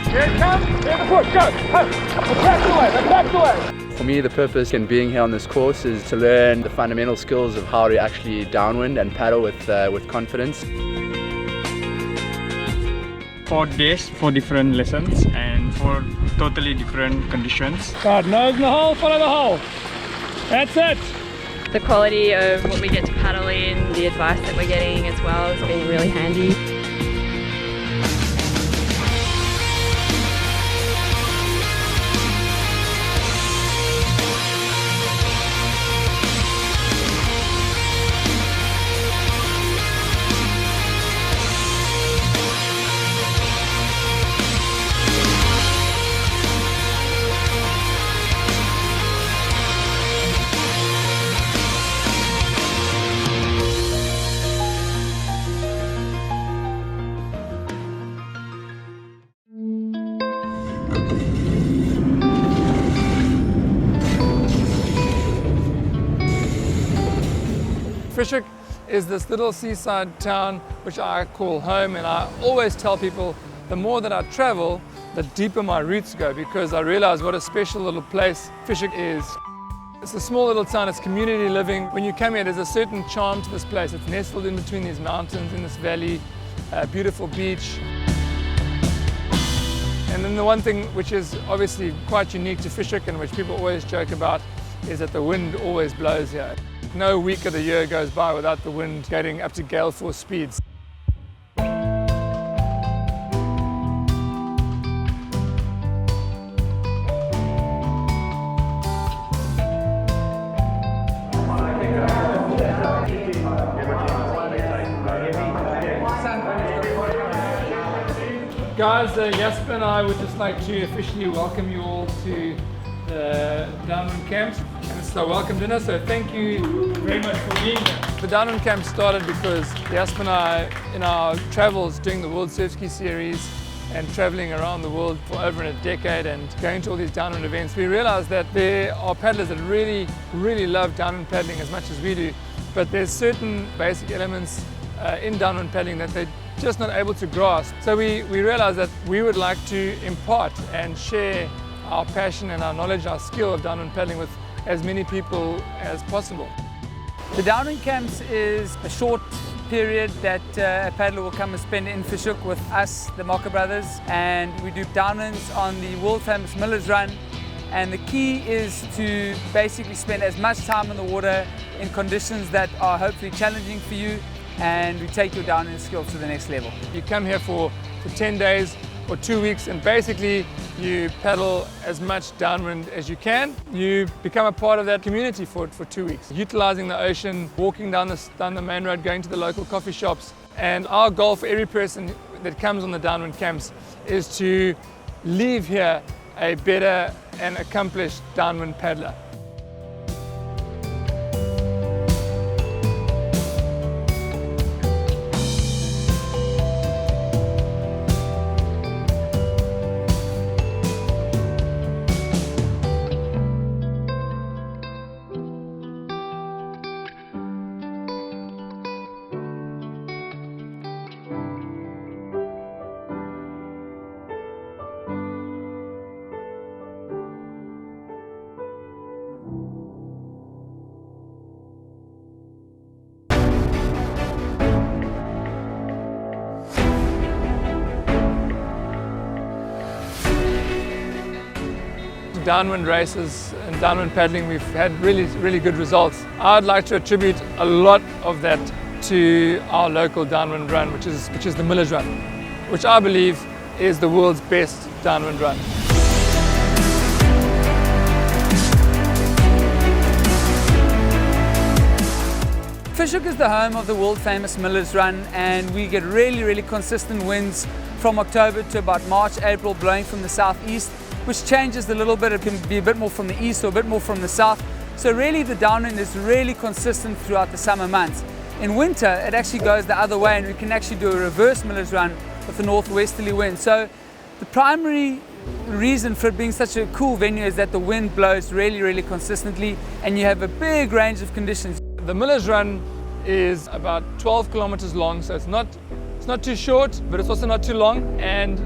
Here it comes. Here's the push. Go. Attack away. For me, the purpose in being here on this course is to learn the fundamental skills of how to actually downwind and paddle with confidence. 4 days, 4 different lessons and 4 totally different conditions. God, nose in the hole, follow the hole. That's it. The quality of what we get to paddle in, the advice that we're getting as well has been really handy. Fish Hoek is this little seaside town which I call home, and I always tell people the more that I travel, the deeper my roots go, because I realize what a special little place Fish Hoek is. It's a small little town, it's community living. When you come here, there's a certain charm to this place. It's nestled in between these mountains, in this valley, a beautiful beach. And then the one thing which is obviously quite unique to Fish Hoek and which people always joke about is that the wind always blows here. No week of the year goes by without the wind getting up to gale force speeds. Guys, Jasper and I would just like to officially welcome you all to the Downwind Camps, and it's a welcome dinner, so thank you very much for being here. The Downwind Camp started because Jasper and I, in our travels doing the World Surf Ski Series and traveling around the world for over a decade and going to all these downwind events, we realized that there are paddlers that really love downwind paddling as much as we do, but there's certain basic elements in downwind paddling that they're just not able to grasp. So we realized that we would like to impart and share our passion and our knowledge, our skill of downwind paddling with as many people as possible. The Downwind Camps is a short period that a paddler will come and spend in Fish Hoek with us, the Mocker brothers, and we do downwinds on the world famous Miller's Run, and the key is to basically spend as much time in the water in conditions that are hopefully challenging for you, and we take your downwind skills to the next level. You come here for 10 days or 2 weeks, and basically you paddle as much downwind as you can. You become a part of that community for 2 weeks, utilizing the ocean, walking down the main road, going to the local coffee shops. And our goal for every person that comes on the Downwind Camps is to leave here a better and accomplished downwind paddler. Downwind races and downwind paddling, we've had really good results. I'd like to attribute a lot of that to our local downwind run, which is the Miller's Run, which I believe is the world's best downwind run. Fish Hoek is the home of the world famous Miller's Run, and we get really consistent winds from October to about March, April, blowing from the southeast, which changes a little bit. It can be a bit more from the east or a bit more from the south. So really the downwind is really consistent throughout the summer months. In winter, it actually goes the other way, and we can actually do a reverse Miller's Run with a northwesterly wind. So the primary reason for it being such a cool venue is that the wind blows really consistently, and you have a big range of conditions. The Miller's Run is about 12 kilometers long, so it's not too short, but it's also not too long. And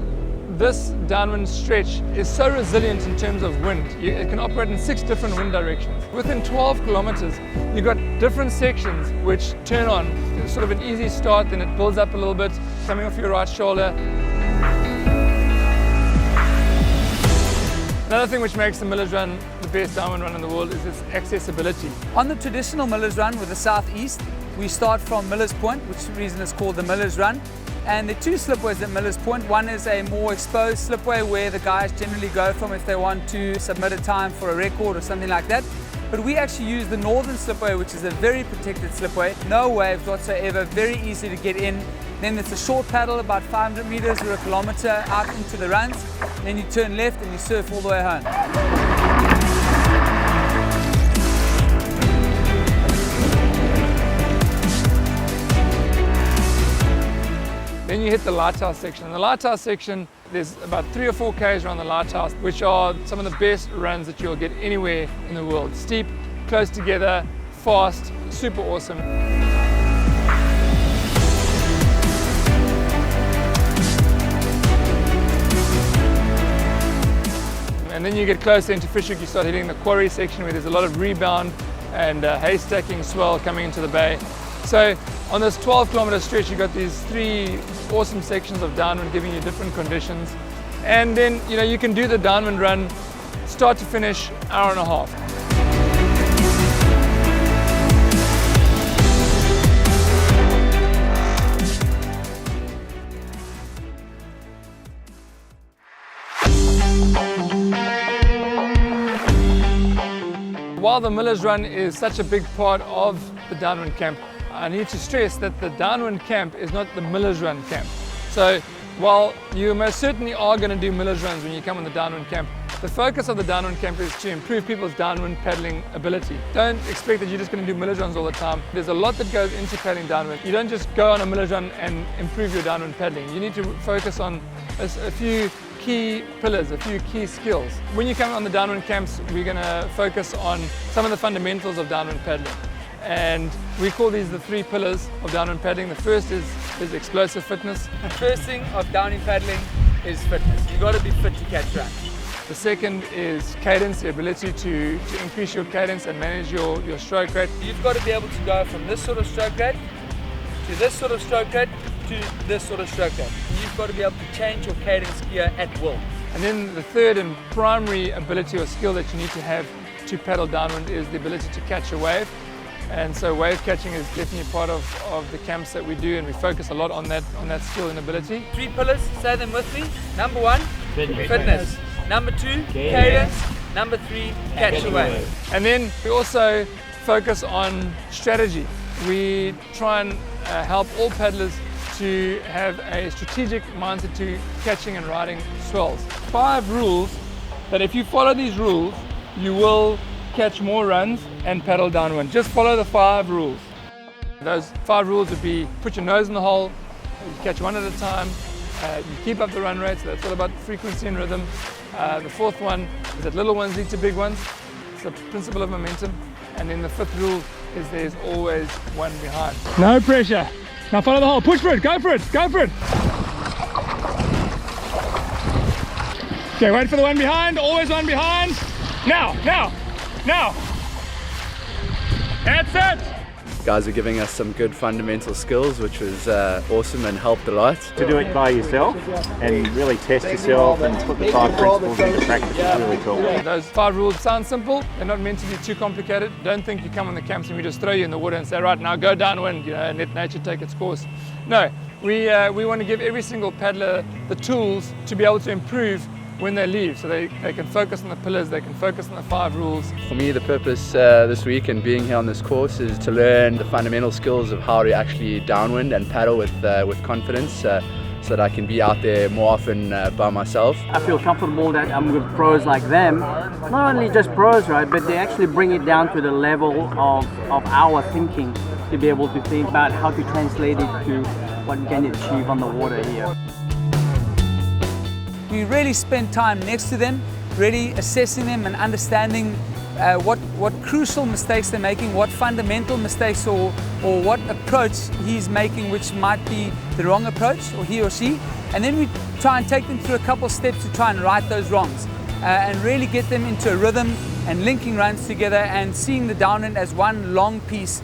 this downwind stretch is so resilient in terms of wind. It can operate in 6 different wind directions. Within 12 kilometers, you've got different sections which turn on. It's sort of an easy start, then it builds up a little bit, coming off your right shoulder. Another thing which makes the Miller's Run the best downwind run in the world is its accessibility. On the traditional Miller's Run with the southeast, we start from Miller's Point, which is the reason it's called the Miller's Run. And there are 2 slipways at Miller's Point. One is a more exposed slipway where the guys generally go from if they want to submit a time for a record or something like that. But we actually use the northern slipway, which is a very protected slipway. No waves whatsoever, very easy to get in. Then it's a short paddle, about 500 meters or a kilometer out into the runs. Then you turn left and you surf all the way home. Then you hit the lighthouse section. In the lighthouse section, there's about 3 or 4 Ks around the lighthouse, which are some of the best runs that you'll get anywhere in the world. Steep, close together, fast, super awesome. And then you get closer into Fish Hoek, you start hitting the quarry section where there's a lot of rebound and haystacking swell coming into the bay. So on this 12-kilometer stretch, you've got these 3 awesome sections of downwind giving you different conditions. And then, you can do the downwind run start to finish, hour and a half. While the Miller's Run is such a big part of the Downwind Camp, I need to stress that the Downwind Camp is not the Miller's Run camp. So while you most certainly are going to do Miller's Runs when you come on the Downwind Camp, the focus of the Downwind Camp is to improve people's downwind paddling ability. Don't expect that you're just going to do Miller's Runs all the time. There's a lot that goes into paddling downwind. You don't just go on a Miller's Run and improve your downwind paddling. You need to focus on a few key pillars, a few key skills. When you come on the Downwind Camps, we're going to focus on some of the fundamentals of downwind paddling. And we call these the 3 pillars of downwind paddling. The first is explosive fitness. The first thing of downwind paddling is fitness. You've got to be fit to catch runs. The second is cadence, the ability to increase your cadence and manage your stroke rate. You've got to be able to go from this sort of stroke rate to this sort of stroke rate to this sort of stroke rate. You've got to be able to change your cadence gear at will. And then the third and primary ability or skill that you need to have to paddle downwind is the ability to catch a wave. And so wave catching is definitely part of the camps that we do, and we focus a lot on that skill and ability. 3 pillars, say them with me. Number 1, fitness. Number 2, cadence. Number 3, catch a wave. And then we also focus on strategy. We try and help all paddlers to have a strategic mindset to catching and riding swells. 5 rules that if you follow these rules, you will catch more runs and paddle downwind. Just follow the 5 rules. Those 5 rules would be: put your nose in the hole, you catch one at a time, you keep up the run rate, so that's all about frequency and rhythm. The 4th one is that little ones lead to big ones. It's the principle of momentum. And then the 5th rule is there's always one behind. No pressure. Now follow the hole. Push for it. Go for it. Go for it. Okay, wait for the one behind. Always one behind. Now. That's it. Guys are giving us some good fundamental skills, which was awesome and helped a lot. To do it by yourself and really test yourself and put the 5 principles into practice is really cool. Those 5 rules sound simple. They're not meant to be too complicated. Don't think you come on the camps and we just throw you in the water and say, right, now go downwind, and let nature take its course. No, we want to give every single paddler the tools to be able to improve when they leave, so they can focus on the pillars, they can focus on the 5 rules. For me, the purpose this week and being here on this course is to learn the fundamental skills of how to actually downwind and paddle with confidence, so that I can be out there more often by myself. I feel comfortable that I'm with pros like them. Not only just pros, right, but they actually bring it down to the level of our thinking, to be able to think about how to translate it to what we can achieve on the water here. We really spend time next to them, really assessing them and understanding what crucial mistakes they're making, what fundamental mistakes or what approach he's making which might be the wrong approach, or he or she, and then we try and take them through a couple steps to try and right those wrongs and really get them into a rhythm and linking runs together and seeing the downwind as one long piece.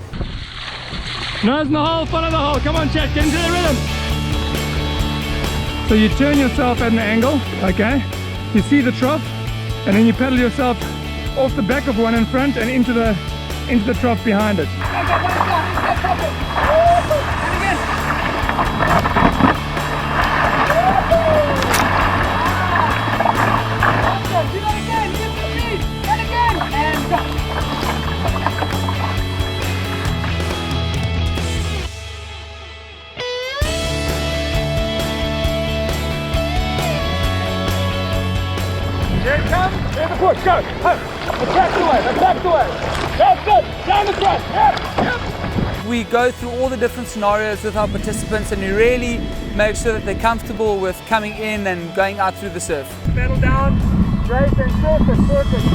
Nose in the hole, follow the hole. Come on, Chad, get into the rhythm. So you turn yourself at an angle, okay? You see the trough, and then you pedal yourself off the back of one in front and into the trough behind it. Here it comes, here's the push, go, attack the wave, that's good, down the front, yep. We go through all the different scenarios with our participants and we really make sure that they're comfortable with coming in and going out through the surf. Pedal down, brake and surface, perfect.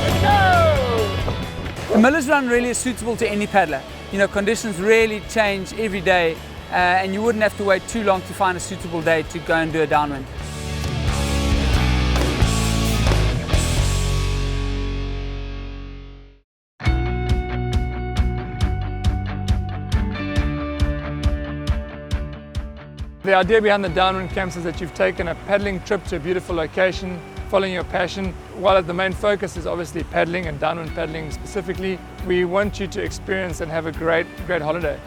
Let's go! The Miller's Run really is suitable to any paddler. You know, conditions really change every day. And you wouldn't have to wait too long to find a suitable day to go and do a downwind. The idea behind the Downwind Camps is that you've taken a paddling trip to a beautiful location, following your passion. While the main focus is obviously paddling and downwind paddling specifically, we want you to experience and have a great holiday.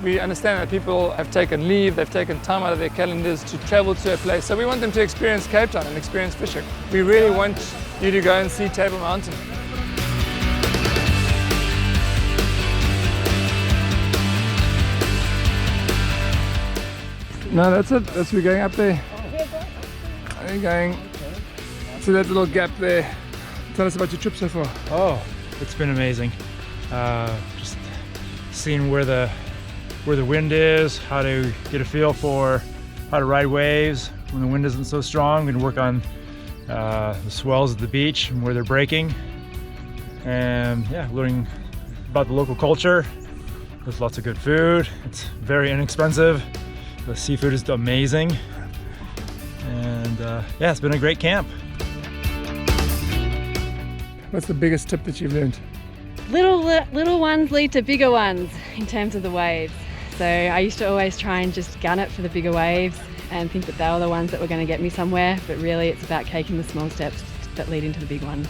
We understand that people have taken leave, they've taken time out of their calendars to travel to a place, so we want them to experience Cape Town and experience Fish Hoek. We really want you to go and see Table Mountain. No, that's it. We're going up there. Are you going to that little gap there? Tell us about your trip so far. Oh, it's been amazing. Just seeing where the wind is, how to get a feel for how to ride waves when the wind isn't so strong. We can work on the swells at the beach and where they're breaking. And yeah, learning about the local culture. There's lots of good food. It's very inexpensive. The seafood is amazing. And yeah, it's been a great camp. What's the biggest tip that you've learned? Little ones lead to bigger ones in terms of the waves. So I used to always try and just gun it for the bigger waves and think that they were the ones that were going to get me somewhere, but really it's about taking the small steps that lead into the big ones.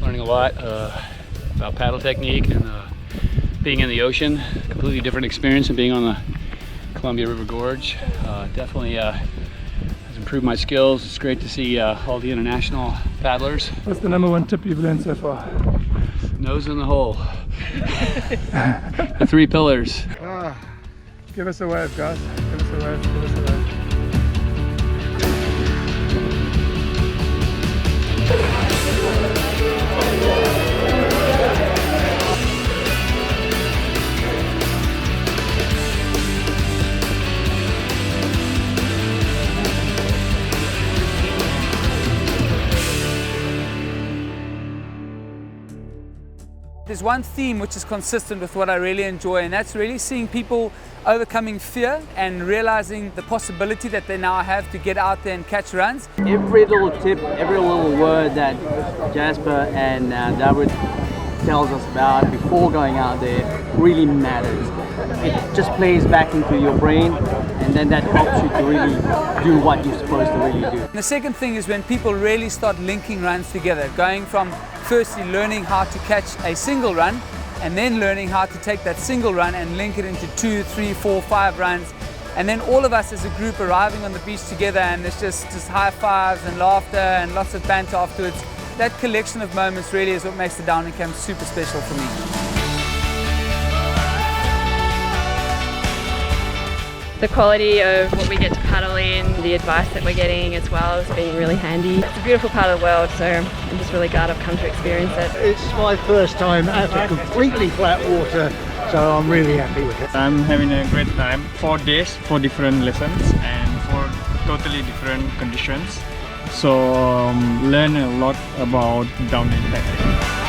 Learning a lot about paddle technique and being in the ocean. Completely different experience than being on the Columbia River Gorge. Definitely has improved my skills. It's great to see all the international paddlers. What's the #1 tip you've learned so far? Nose in the hole. The 3 pillars. Give us a wave, guys. Give us a wave. Give us a wave. There's one theme which is consistent with what I really enjoy, and that's really seeing people overcoming fear and realizing the possibility that they now have to get out there and catch runs. Every little tip, every little word that Jasper and David tells us about before going out there really matters. It just plays back into your brain, and then that helps you to really do what you're supposed to really do. And the second thing is when people really start linking runs together, going from firstly learning how to catch a single run and then learning how to take that single run and link it into 2, 3, 4, 5 runs, and then all of us as a group arriving on the beach together, and it's just high fives and laughter and lots of banter afterwards. That collection of moments really is what makes the Downwind Camp super special for me. The quality of what we get to paddle in, the advice that we're getting as well has been really handy. It's a beautiful part of the world, so I'm just really glad I've come to experience it. It's my first time out of completely flat water, so I'm really happy with it. I'm having a great time. 4 days, 4 different lessons and 4 totally different conditions. So learn a lot about downwind paddling.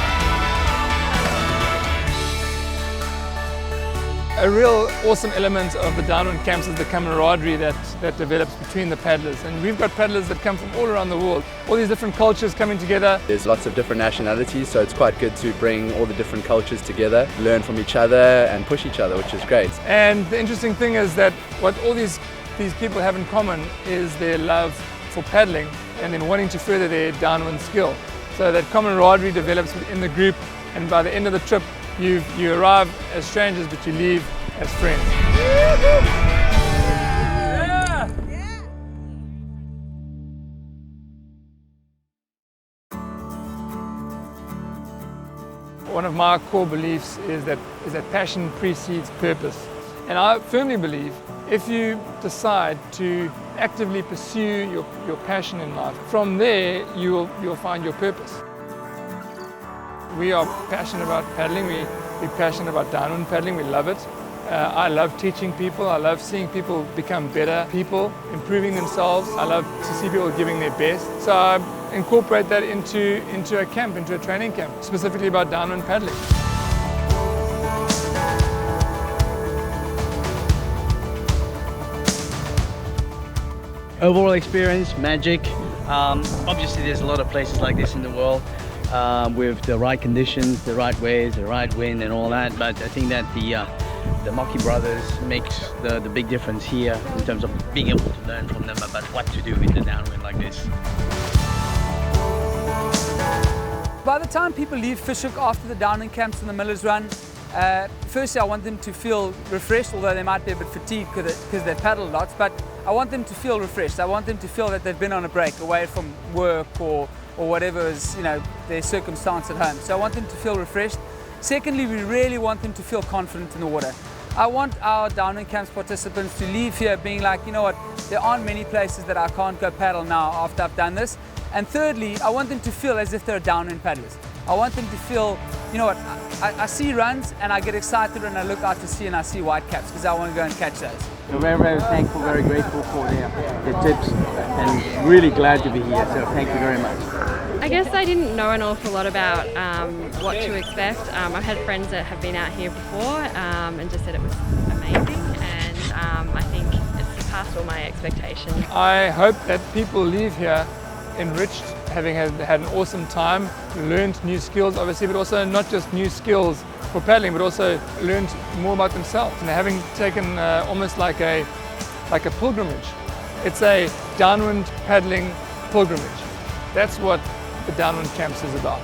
A real awesome element of the Downwind Camps is the camaraderie that develops between the paddlers. And we've got paddlers that come from all around the world. All these different cultures coming together. There's lots of different nationalities, so it's quite good to bring all the different cultures together, learn from each other and push each other, which is great. And the interesting thing is that what all these people have in common is their love for paddling and then wanting to further their downwind skill. So that camaraderie develops within the group, and by the end of the trip, you arrive as strangers, but you leave as friends. Yeah. One of my core beliefs is that passion precedes purpose. And I firmly believe if you decide to actively pursue your passion in life, from there you'll find your purpose. We are passionate about paddling, we're passionate about downwind paddling, we love it. I love teaching people, I love seeing people become better people, improving themselves. I love to see people giving their best. So I incorporate that into a camp, into a training camp, specifically about downwind paddling. Overall experience, magic. Obviously there's a lot of places like this in the world. With the right conditions, the right waves, the right wind and all that, but I think that the Mocky brothers makes the big difference here in terms of being able to learn from them about what to do in the downwind like this. By the time people leave Fish Hoek after the Downwind Camps and the Miller's Run, firstly I want them to feel refreshed, although they might be a bit fatigued because they've paddled lots, but I want them to feel refreshed. I want them to feel that they've been on a break away from work or whatever is, their circumstance at home. So I want them to feel refreshed. Secondly, we really want them to feel confident in the water. I want our Downwind Camps participants to leave here being like, you know what, there aren't many places that I can't go paddle now after I've done this. And thirdly, I want them to feel as if they're downwind paddlers. I want them to feel, you know what, I see runs and I get excited when I look out to sea and I see white caps because I want to go and catch those. We're very, very thankful, very grateful for their tips and really glad to be here, so thank you very much. I guess I didn't know an awful lot about what to expect. I've had friends that have been out here before and just said it was amazing, and I think it's surpassed all my expectations. I hope that people leave here enriched, having had an awesome time, learned new skills obviously, but also not just new skills for paddling, but also learned more about themselves, and having taken almost like a pilgrimage. It's a downwind paddling pilgrimage. That's what the Downwind Camps is about.